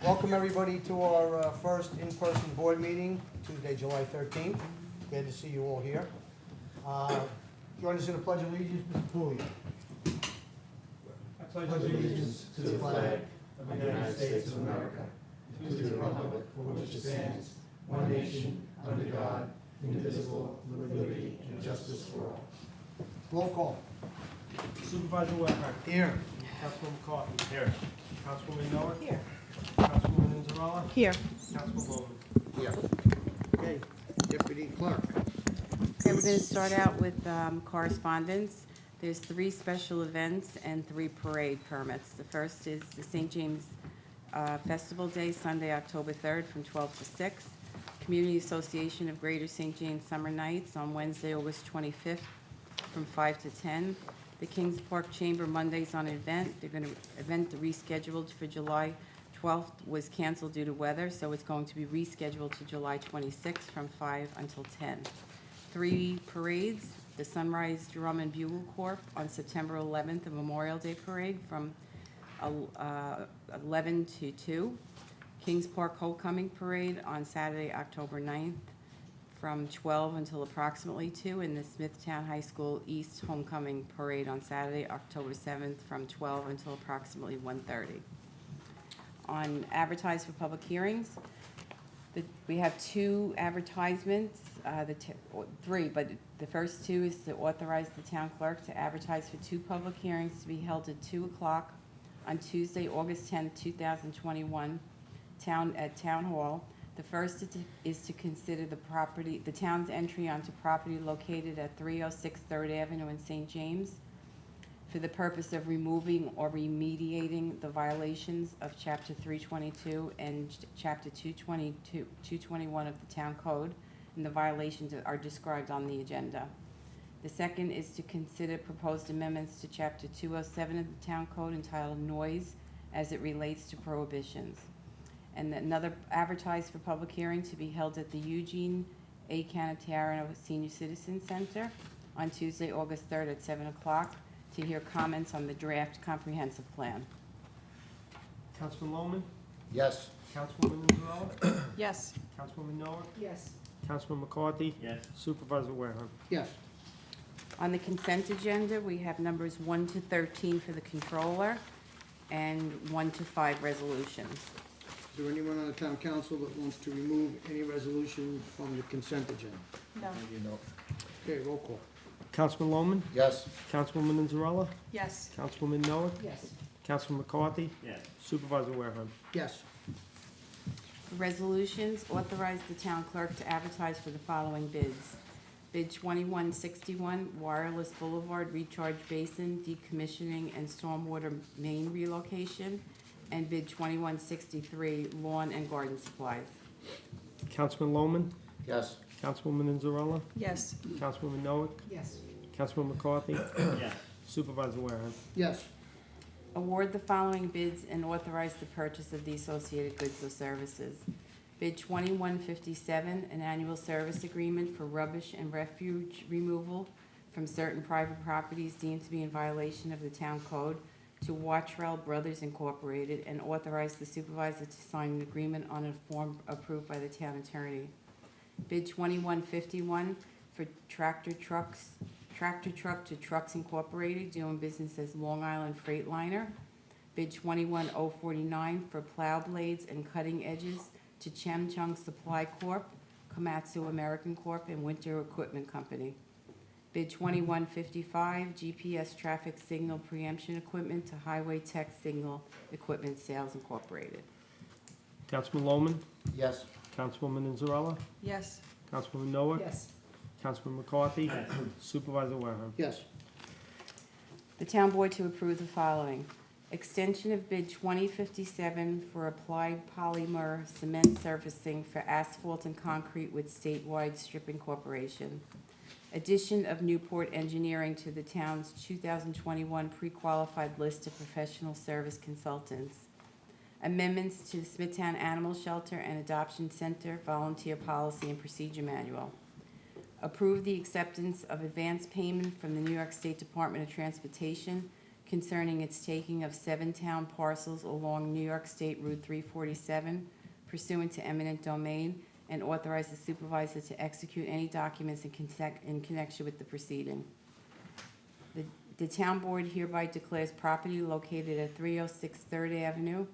Welcome everybody to our first in-person board meeting, Tuesday, July 13th. Glad to see you all here. Join us in the Pledge of Allegiance, Mr. Puglia. I pledge allegiance to the flag of the United States of America, to the republic for which it stands, one nation, under God, indivisible, with liberty and justice for all. Roll call. Supervisor Webber. Here. Councilman McCarthy. Here. Councilwoman Miller. Here. Councilwoman Inzarella. Here. Councilman Bowman. Here. Okay, Deputy Clerk. Okay, we're going to start out with correspondence. There's 3 special events and 3 parade permits. The first is the St. James Festival Day, Sunday, October 3rd, from 12 to 6. Community Association of Greater St. James Summer Nights on Wednesday, August 25th, from 5 to 10. The Kings Park Chamber Mondays on event. They're going to event rescheduled for July 12th was canceled due to weather, so it's going to be rescheduled to July 26th from 5 until 10. 3 parades. The Sunrise Drum and Bugle Corps on September 11th, a Memorial Day parade from 11 to 2. Kings Park Homecoming Parade on Saturday, October 9th, from 12 until approximately 2, and the Smithtown High School East Homecoming Parade on Saturday, October 7th, from 12 until approximately 1:30. On advertised for public hearings, we have 2 advertisements, 3, but the first 2 is to authorize the town clerk to advertise for 2 public hearings to be held at 2 o'clock on Tuesday, August 10th, 2021, at Town Hall. The first is to consider the town's entry onto property located at 306 3rd Avenue in St. James for the purpose of removing or remediating the violations of Chapter 322 and Chapter 221 of the Town Code, and the violations are described on the agenda. The second is to consider proposed amendments to Chapter 207 of the Town Code entitled Noise as it relates to prohibitions. And another advertised for public hearing to be held at the Eugene A. Canataro Senior Citizen Center on Tuesday, August 3rd at 7 o'clock to hear comments on the draft comprehensive plan. Councilman Lohman. Yes. Councilwoman Inzarella. Yes. Councilwoman Miller. Yes. Councilman McCarthy. Yes. Supervisor Webber. Yes. On the consent agenda, we have numbers 1 to 13 for the controller and 1 to 5 resolutions. Is there anyone on the town council that wants to remove any resolution from the consent agenda? No. Okay, roll call. Councilman Lohman. Yes. Councilwoman Inzarella. Yes. Councilwoman Miller. Yes. Councilman McCarthy. Yes. Supervisor Webber. Yes. Resolutions, authorize the town clerk to advertise for the following bids. Bid 2161, Wireless Boulevard Recharge Basin Decommissioning and Stormwater Main Relocation, and bid 2163, Lawn and Garden Supplies. Councilman Lohman. Yes. Councilwoman Inzarella. Yes. Councilwoman Noack. Yes. Councilman McCarthy. Yes. Supervisor Webber. Yes. Award the following bids and authorize the purchase of the associated goods or services. Bid 2157, an annual service agreement for rubbish and refuge removal from certain private properties deemed to be in violation of the town code, to Wattrell Brothers Incorporated, and authorize the supervisor to sign an agreement on a form approved by the town attorney. Bid 2151 for tractor truck to Trucks Incorporated, doing business as Long Island Freightliner. Bid 21049 for plow blades and cutting edges to Chem Chung Supply Corp., Komatsu American Corp., and Winter Equipment Company. Bid 2155, GPS traffic signal preemption equipment to Highway Tech Signal Equipment Sales Incorporated. Councilman Lohman. Yes. Councilwoman Inzarella. Yes. Councilwoman Noack. Yes. Councilman McCarthy. Supervisor Webber. Yes. The town board to approve the following. Extension of bid 2057 for applied polymer cement surfacing for asphalt and concrete with statewide stripping corporation. Addition of Newport Engineering to the town's 2021 pre-qualified list of professional service consultants. Amendments to the Smithtown Animal Shelter and Adoption Center Volunteer Policy and Procedure Manual. Approve the acceptance of advance payment from the New York State Department of Transportation concerning its taking of 7 town parcels along New York State Route 347 pursuant to eminent domain, and authorize the supervisor to execute any documents in connection with the proceeding. The town board hereby declares property located at 306 Third Avenue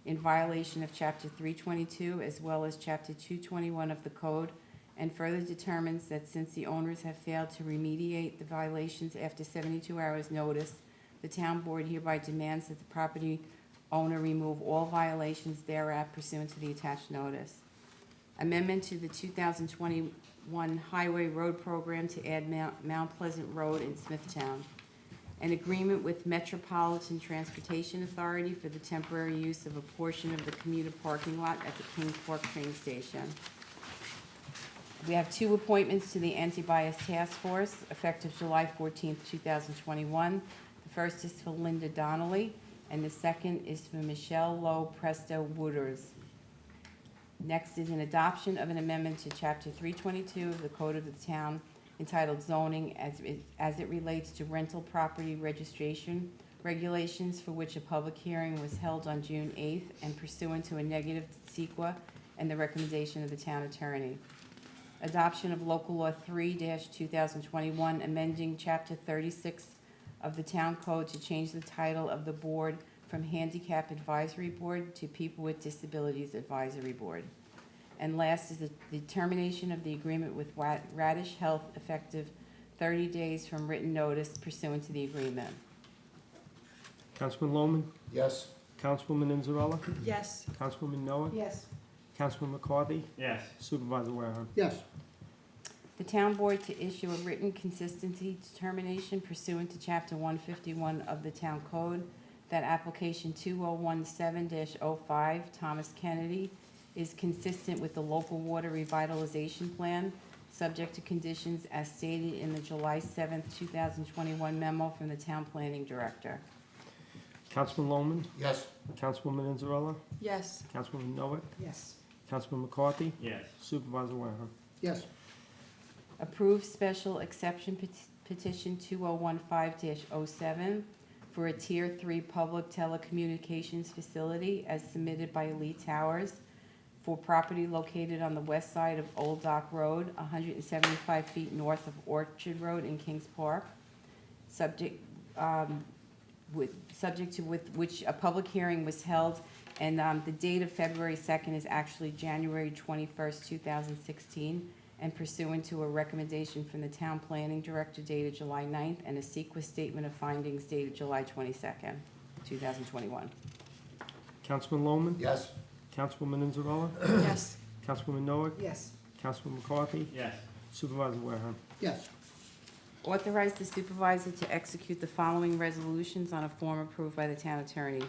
in violation of Chapter 322 as well as Chapter 221 of the code, and further determines that since the owners have failed to remediate the violations after 72 hours' notice, the town board hereby demands that the property owner remove all violations thereat pursuant to the attached notice. Amendment to the 2021 Highway Road Program to add Mount Pleasant Road in Smithtown. An agreement with Metropolitan Transportation Authority for the temporary use of a portion of the commuter parking lot at the Kings Park train station. We have 2 appointments to the Anti-Bias Task Force effective July 14th, 2021. The first is for Linda Donnelly, and the second is for Michelle Lowe Presto Wooders. Next is an adoption of an amendment to Chapter 322 of the Code of the Town entitled Zoning as it relates to rental property registration regulations, for which a public hearing was held on June 8th and pursuant to a negative sequa and the recommendation of the town attorney. Adoption of Local Law 3-2021, amending Chapter 36 of the Town Code to change the title of the board from Handicap Advisory Board to People with Disabilities Advisory Board. And last is the determination of the agreement with Radish Health effective 30 days from written notice pursuant to the agreement. Councilman Lohman? Yes. Councilwoman Inzarella? Yes. Councilwoman Noah? Yes. Councilman McCarthy? Yes. Supervisor Wareham? Yes. The town board to issue a written consistency determination pursuant to Chapter 151 of the Town Code that application 2017-05 Thomas Kennedy is consistent with the local water revitalization plan, subject to conditions as stated in the July 7th, 2021 memo from the town planning director. Councilman Lohman? Yes. Councilwoman Inzarella? Yes. Councilwoman Noah? Yes. Councilman McCarthy? Yes. Supervisor Wareham? Yes. Approve special exception petition 2015-07 for a Tier 3 public telecommunications facility as submitted by Elite Towers for property located on the west side of Old Dock Road, 175 feet north of Orchard Road in Kings Park, subject to which a public hearing was held, and the date of February 2nd is actually January 21st, 2016, and pursuant to a recommendation from the town planning director dated July 9th and a sequence statement of findings dated July 22nd, 2021. Councilman Lohman? Yes. Councilwoman Inzarella? Yes. Councilwoman Noah? Yes. Councilman McCarthy? Yes. Supervisor Wareham? Yes. Authorize the supervisor to execute the following resolutions on a form approved by the town attorney.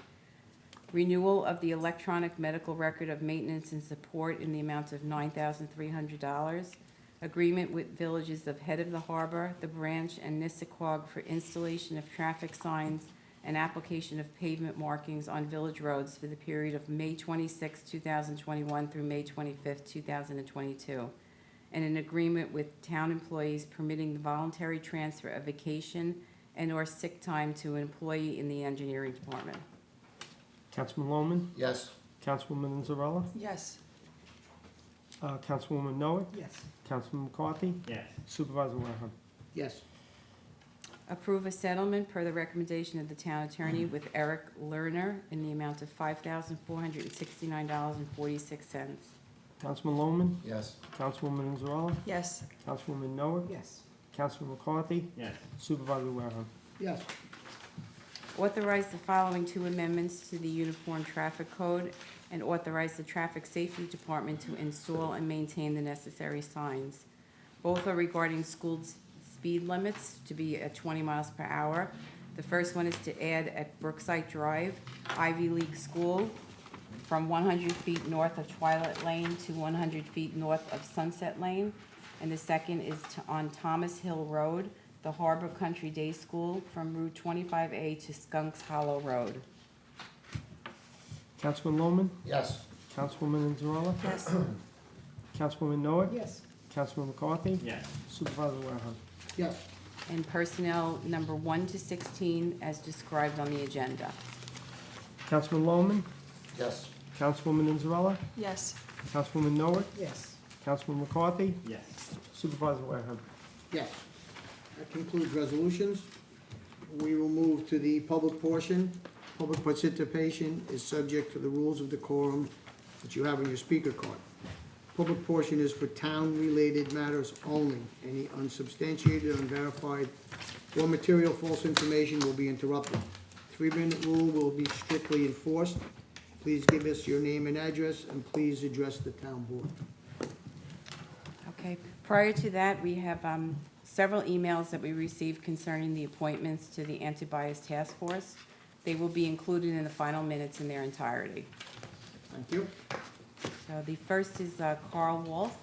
Renewal of the electronic medical record of maintenance and support in the amount of $9,300. Agreement with villages of Head of the Harbor, The Branch, and Nissaquag for installation of traffic signs and application of pavement markings on village roads for the period of May 26, 2021 through May 25, 2022. And an agreement with town employees permitting the voluntary transfer of vacation and/or sick time to an employee in the engineering department. Councilman Lohman? Yes. Councilwoman Inzarella? Yes. Councilwoman Noah? Yes. Councilman McCarthy? Yes. Supervisor Wareham? Yes. Approve a settlement per the recommendation of the town attorney with Eric Lerner in the amount of $5,469.46. Councilman Lohman? Yes. Councilwoman Inzarella? Yes. Councilwoman Noah? Yes. Councilman McCarthy? Yes. Supervisor Wareham? Yes. Authorize the following 2 amendments to the Uniform Traffic Code and authorize the Traffic Safety Department to install and maintain the necessary signs. Both are regarding school speed limits to be at 20 miles per hour. The first one is to add at Brookside Drive, Ivy League School, from 100 feet north of Twilight Lane to 100 feet north of Sunset Lane. And the second is on Thomas Hill Road, the Harbor Country Day School, from Route 25A to Skunks Hollow Road. Councilman Lohman? Yes. Councilwoman Inzarella? Yes. Councilwoman Noah? Yes. Councilman McCarthy? Yes. Supervisor Wareham? Yes. and personnel number 1 to 16 as described on the agenda. Councilman Lohman, Yes. Councilwoman Inzarella, Yes. Councilwoman Noah, Yes. Councilman McCarthy, Yes. Supervisor Wareham. Yes. That concludes resolutions. We will move to the public portion. Public participation is subject to the rules of decorum that you have on your speaker card. Public portion is for town-related matters only. Any unsubstantiated, unverified, or material false information will be interrupted. 3-minute rule will be strictly enforced. Please give us your name and address, and please address the town board. Okay, prior to that, we have several emails that we received concerning the appointments to the Anti-Bias Task Force. They will be included in the final minutes in their entirety. Thank you. So the first is Carl Wolf.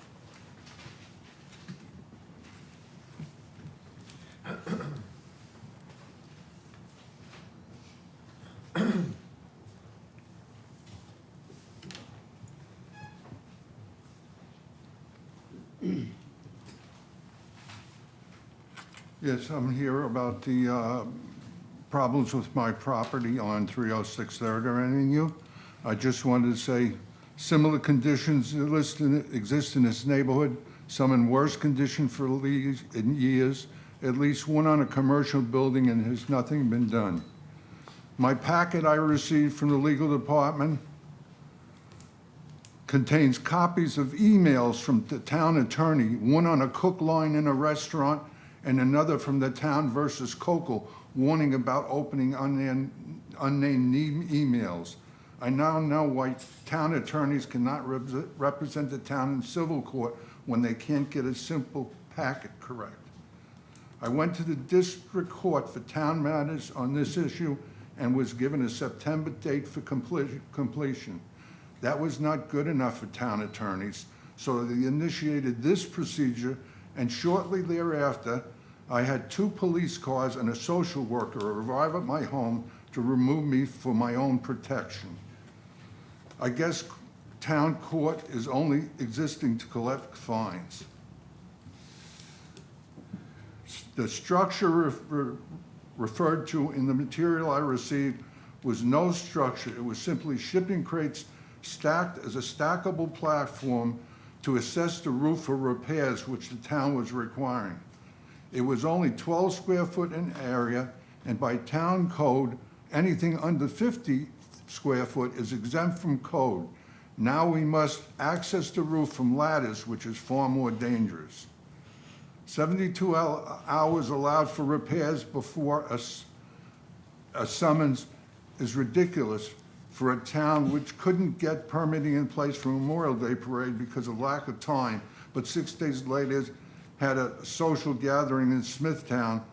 Yes, I'm here about the problems with my property on 306 Third Avenue. I just wanted to say, similar conditions exist in this neighborhood, some in worse condition for years, at least one on a commercial building, and has nothing been done. My packet I received from the legal department contains copies of emails from the town attorney, one on a cook line in a restaurant, and another from the town versus Cocal, warning about opening unnamed emails. I now know why town attorneys cannot represent the town in civil court when they can't get a simple packet correct. I went to the district court for town matters on this issue and was given a September date for completion. That was not good enough for town attorneys, so they initiated this procedure, and shortly thereafter, I had 2 police cars and a social worker arrive at my home to remove me for my own protection. I guess town court is only existing to collect fines. The structure referred to in the material I received was no structure. It was simply shipping crates stacked as a stackable platform to assess the roof for repairs, which the town was requiring. It was only 12 square foot in area, and by town code, anything under 50 square foot is exempt from code. Now we must access the roof from ladders, which is far more dangerous. 72 hours allowed for repairs before a summons is ridiculous for a town which couldn't get permitting in place for Memorial Day parade because of lack of time, but 6 days later had a social gathering in Smithtown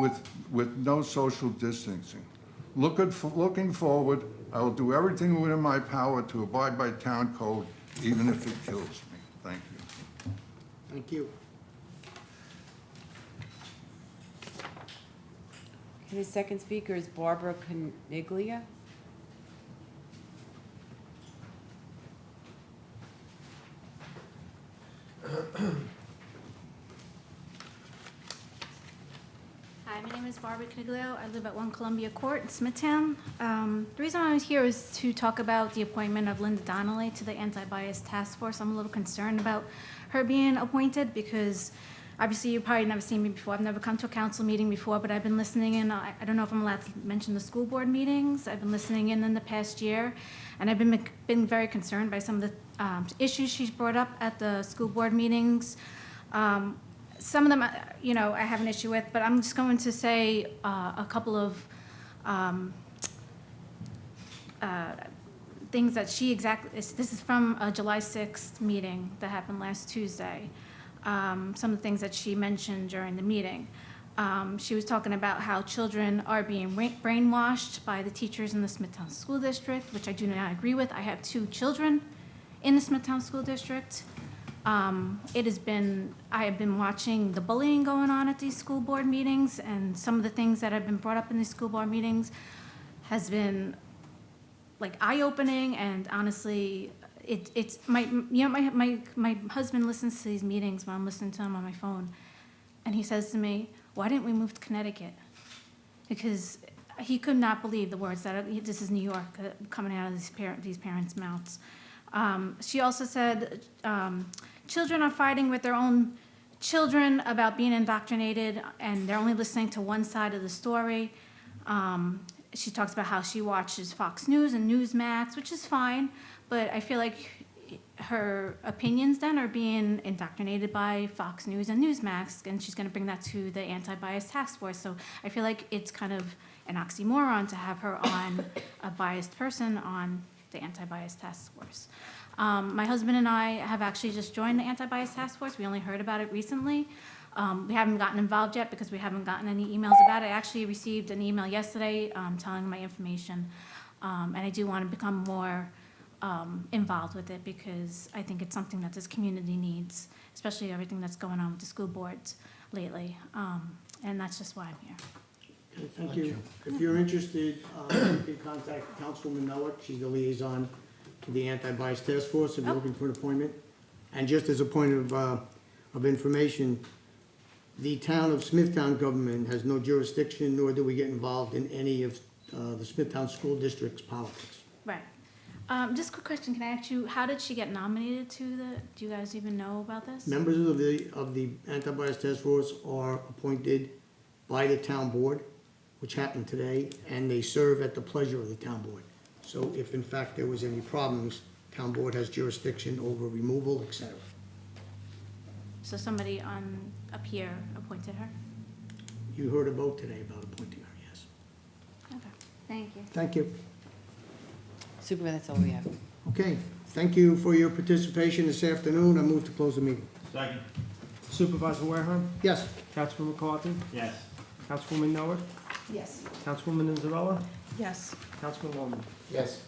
with no social distancing. Looking forward, I will do everything within my power to abide by town code, even if it kills me. Thank you. Thank you. Okay, the second speaker is Barbara Caniglia. Hi, my name is Barbara Caniglio. I live at 1 Columbia Court in Smithtown. The reason I was here is to talk about the appointment of Linda Donnelly to the Anti-Bias Task Force. I'm a little concerned about her being appointed because obviously you've probably never seen me before. I've never come to a council meeting before, but I've been listening in. I don't know if I'm allowed to mention the school board meetings. I've been listening in the past year, and I've been very concerned by some of the issues she's brought up at the school board meetings. Some of them, I have an issue with, but I'm just going to say a couple of things that this is from a July 6th meeting that happened last Tuesday. Some of the things that she mentioned during the meeting. She was talking about how children are being brainwashed by the teachers in the Smithtown School District, which I do not agree with. I have 2 children in the Smithtown School District. I have been watching the bullying going on at these school board meetings, and some of the things that have been brought up in these school board meetings has been like eye-opening, and honestly, my husband listens to these meetings when I'm listening to them on my phone, and he says to me, why didn't we move to Connecticut? Because he could not believe the words that, this is New York, coming out of these parents' mouths. She also said, children are fighting with their own children about being indoctrinated, and they're only listening to one side of the story. She talks about how she watches Fox News and Newsmax, which is fine, but I feel like her opinions then are being indoctrinated by Fox News and Newsmax, and she's gonna bring that to the anti-bias task force. So I feel like it's kind of an oxymoron to have her on, a biased person on the anti-bias task force. My husband and I have actually just joined the anti-bias task force. We only heard about it recently. We haven't gotten involved yet because we haven't gotten any emails about it. I actually received an email yesterday telling my information, and I do want to become more involved with it because I think it's something that this community needs, especially everything that's going on with the school boards lately. And that's just why I'm here. Okay, thank you. If you're interested, you can contact Councilwoman Noack. She's the liaison to the anti-bias task force if you're looking for an appointment. And just as a point of information, the town of Smithtown government has no jurisdiction, nor do we get involved in any of the Smithtown School District's politics. Right. Just a quick question, can I ask you, how did she get nominated to do you guys even know about this? Members of the anti-bias task force are appointed by the town board, which happened today, and they serve at the pleasure of the town board. So if in fact there was any problems, town board has jurisdiction over removal, et cetera. So somebody up here appointed her? You heard a vote today about appointing her, yes. Okay, thank you. Thank you. Supervisor, that's all we have. Okay, thank you for your participation this afternoon. I move to close the meeting. Second. Supervisor Warehan, Yes. Councilman McCarthy, Yes. Councilwoman Noah, Yes. Councilwoman Zarella, Yes. Councilman Lawman. Yes.